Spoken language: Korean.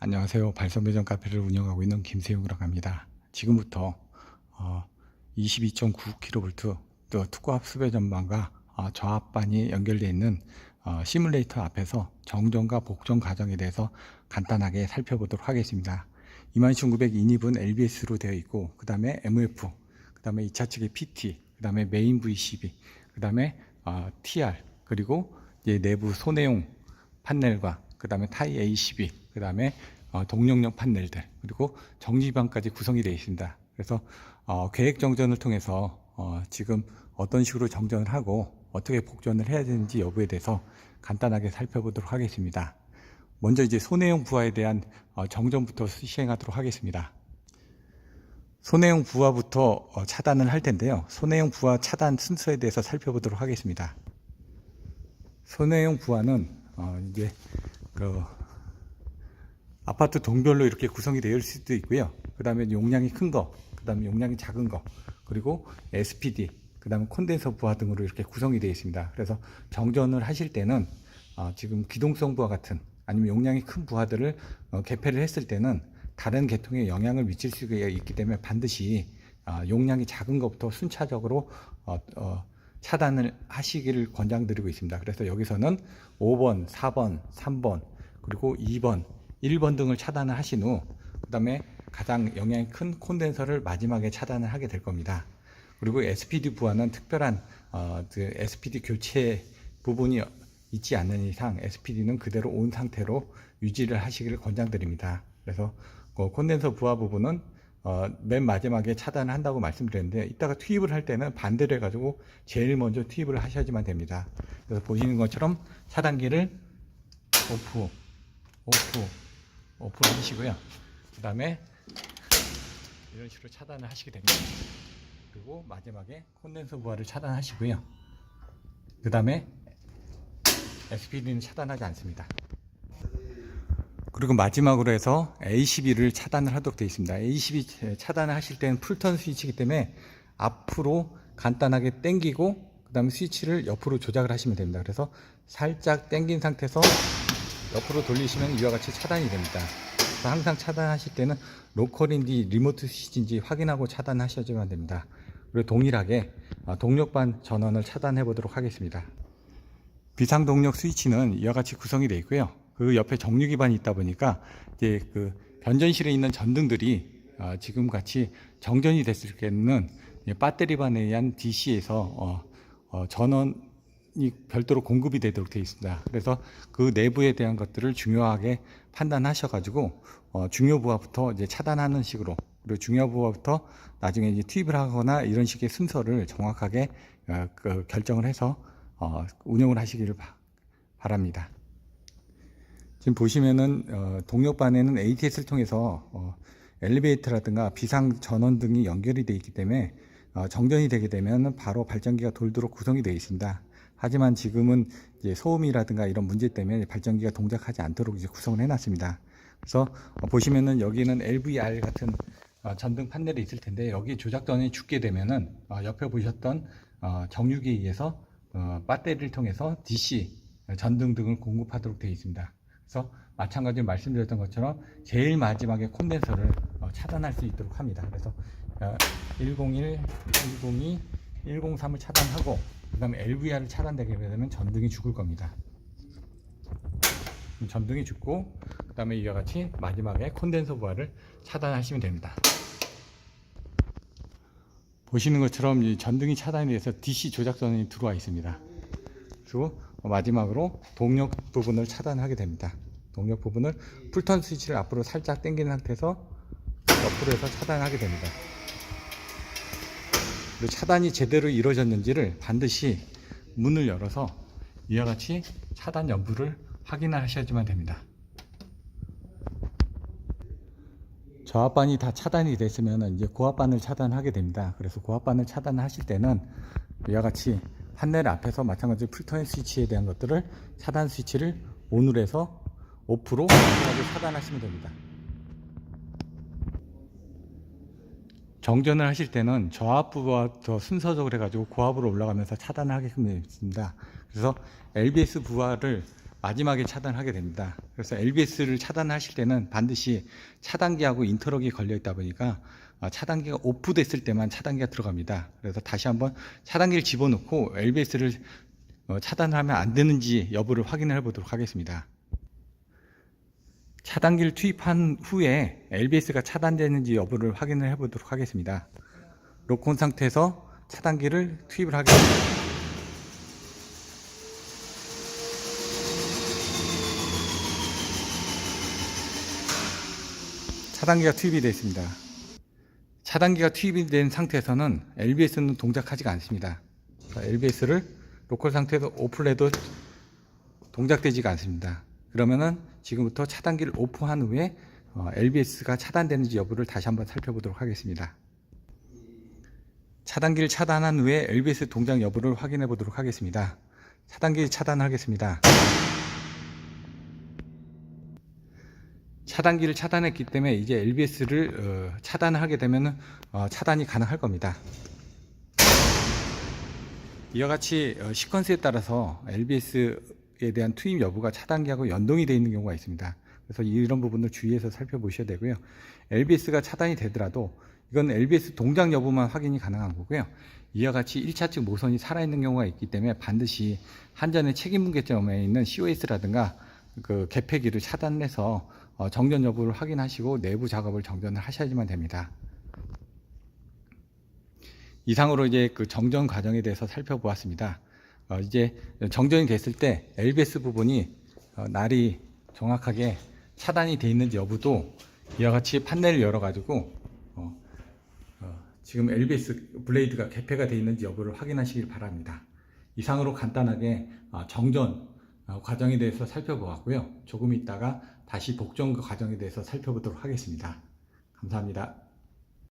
안녕하세요. 발성배전 카페를 운영하고 있는 김세용이라고 합니다. 지금부터 22.9kV 또 투과합수배 전반과 저압반이 연결되어 있는 시뮬레이터 앞에서 정전과 복전 과정에 대해서 간단하게 살펴보도록 하겠습니다. 21900 인입은 LBS로 되어 있고, 그 다음에 MF, 그 다음에 2차 측의 PT, 그 다음에 메인 VCB, 그 다음에 TR, 그리고 이제 내부 소내용 판넬과 그 다음에 타이 ACB, 그 다음에 동력용 판넬들, 그리고 정지방까지 구성이 되어 있습니다. 그래서 계획 정전을 통해서 지금 어떤 식으로 정전을 하고 어떻게 복전을 해야 되는지 여부에 대해서 간단하게 살펴보도록 하겠습니다. 먼저 이제 소내용 부하에 대한 정전부터 시행하도록 하겠습니다. 소내용 부하부터 차단을 할 텐데요. 소내용 부하 차단 순서에 대해서 살펴보도록 하겠습니다. 소내용 부하는 이제 아파트 동별로 이렇게 구성이 되어 있을 수도 있고요. 그 다음에 용량이 큰 거, 그 다음에 용량이 작은 거, 그리고 SPD, 그 다음에 콘덴서 부하 등으로 이렇게 구성이 되어 있습니다. 그래서 정전을 하실 때는 지금 기동성 부하 같은 아니면 용량이 큰 부하들을 개폐를 했을 때는 다른 계통에 영향을 미칠 수가 있기 때문에 반드시 용량이 작은 것부터 순차적으로 차단을 하시기를 권장드리고 있습니다. 그래서 여기서는 5번, 4번, 3번, 그리고 2번, 1번 등을 차단을 하신 후, 그 다음에 가장 영향이 큰 콘덴서를 마지막에 차단을 하게 될 겁니다. 그리고 SPD 부하는 특별한 SPD 교체 부분이 있지 않는 이상 SPD는 그대로 온 상태로 유지를 하시기를 권장드립니다. 그래서 콘덴서 부하 부분은 맨 마지막에 차단을 한다고 말씀드렸는데, 이따가 투입을 할 때는 반대로 해가지고 제일 먼저 투입을 하셔야지만 됩니다. 그래서 보시는 것처럼 차단기를 오프를 하시고요. 그 다음에 이런 식으로 차단을 하시게 됩니다. 그리고 마지막에 콘덴서 부하를 차단하시고요. 그 다음에 SPD는 차단하지 않습니다. 그리고 마지막으로 해서 ACB를 차단을 하도록 되어 있습니다. ACB 차단을 하실 때는 풀턴 스위치이기 때문에 앞으로 간단하게 당기고, 그 다음에 스위치를 옆으로 조작을 하시면 됩니다. 그래서 살짝 당긴 상태에서 옆으로 돌리시면 이와 같이 차단이 됩니다. 그래서 항상 차단하실 때는 로컬인지 리모트 스위치인지 확인하고 차단하셔야지만 됩니다. 그리고 동일하게 동력반 전원을 차단해 보도록 하겠습니다. 비상동력 스위치는 이와 같이 구성이 되어 있고요. 그 옆에 정류 기반이 있다 보니까 이제 그 변전실에 있는 전등들이 지금 같이 정전이 됐을 때는 배터리반에 의한 DC에서 전원이 별도로 공급이 되도록 되어 있습니다. 그래서 그 내부에 대한 것들을 중요하게 판단하셔가지고 중요 부하부터 이제 차단하는 식으로, 그리고 중요 부하부터 나중에 이제 투입을 하거나 이런 식의 순서를 정확하게 결정을 해서 운영을 하시기를 바랍니다. 지금 보시면은 동력반에는 ATS를 통해서 엘리베이터라든가 비상 전원 등이 연결이 되어 있기 때문에 정전이 되게 되면 바로 발전기가 돌도록 구성이 되어 있습니다. 하지만 지금은 이제 소음이라든가 이런 문제 때문에 발전기가 동작하지 않도록 이제 구성을 해놨습니다. 그래서 보시면은 여기는 LVR 같은 전등 판넬이 있을 텐데, 여기 조작 전원이 죽게 되면은 옆에 보셨던 정유기에 의해서 배터리를 통해서 DC 전등 등을 공급하도록 되어 있습니다. 그래서 마찬가지로 말씀드렸던 것처럼 제일 마지막에 콘덴서를 차단할 수 있도록 합니다. 그래서 101, 102, 103을 차단하고, 그 다음에 LVR을 차단되게 되면 전등이 죽을 겁니다. 전등이 죽고, 그 다음에 이와 같이 마지막에 콘덴서 부하를 차단하시면 됩니다. 보시는 것처럼 이 전등이 차단이 돼서 DC 조작전원이 들어와 있습니다. 그리고 마지막으로 동력 부분을 차단하게 됩니다. 동력 부분을 풀턴 스위치를 앞으로 살짝 당기는 상태에서 옆으로 해서 차단하게 됩니다. 그리고 차단이 제대로 이루어졌는지를 반드시 문을 열어서 이와 같이 차단 여부를 확인하셔야지만 됩니다. 저압반이 다 차단이 됐으면 이제 고압반을 차단하게 됩니다. 그래서 고압반을 차단하실 때는 이와 같이 판넬 앞에서 마찬가지로 풀턴 스위치에 대한 것들을 차단 스위치를 ON으로 해서 오프로 차단하시면 됩니다. 정전을 하실 때는 저압부부터 순서적으로 해가지고 고압으로 올라가면서 차단을 하게끔 되어 있습니다. 그래서 LBS 부하를 마지막에 차단하게 됩니다. 그래서 LBS를 차단하실 때는 반드시 차단기하고 인터럭이 걸려 있다 보니까 차단기가 오프됐을 때만 차단기가 들어갑니다. 그래서 다시 한번 차단기를 집어넣고 LBS를 차단하면 안 되는지 여부를 확인해 보도록 하겠습니다. 차단기를 투입한 후에 LBS가 차단되는지 여부를 확인을 해 보도록 하겠습니다. 로크온 상태에서 차단기를 투입을 하겠습니다. 차단기가 투입이 되어 있습니다. 차단기가 투입이 된 상태에서는 LBS는 동작하지가 않습니다. LBS를 로컬 상태에서 오프를 해도 동작되지가 않습니다. 그러면은 지금부터 차단기를 오프한 후에 LBS가 차단되는지 여부를 다시 한번 살펴보도록 하겠습니다. 차단기를 차단한 후에 LBS 동작 여부를 확인해 보도록 하겠습니다. 차단기 차단하겠습니다. 차단기를 차단했기 때문에 이제 LBS를 차단하게 되면 차단이 가능할 겁니다. 이와 같이 시퀀스에 따라서 LBS에 대한 투입 여부가 차단기하고 연동이 되어 있는 경우가 있습니다. 그래서 이런 부분을 주의해서 살펴보셔야 되고요. LBS가 차단이 되더라도 이건 LBS 동작 여부만 확인이 가능한 거고요. 이와 같이 1차측 모선이 살아있는 경우가 있기 때문에 반드시 한전의 책임분계점에 있는 COS라든가 그 개폐기를 차단해서 정전 여부를 확인하시고 내부 작업을 정전을 하셔야지만 됩니다. 이상으로 이제 그 정전 과정에 대해서 살펴보았습니다. 이제 정전이 됐을 때 LBS 부분이 날이 정확하게 차단이 되어 있는지 여부도 이와 같이 판넬을 열어 가지고 지금 LBS 블레이드가 개폐가 되어 있는지 여부를 확인하시길 바랍니다. 이상으로 간단하게 정전 과정에 대해서 살펴보았고요. 조금 있다가 다시 복정 과정에 대해서 살펴보도록 하겠습니다. 감사합니다.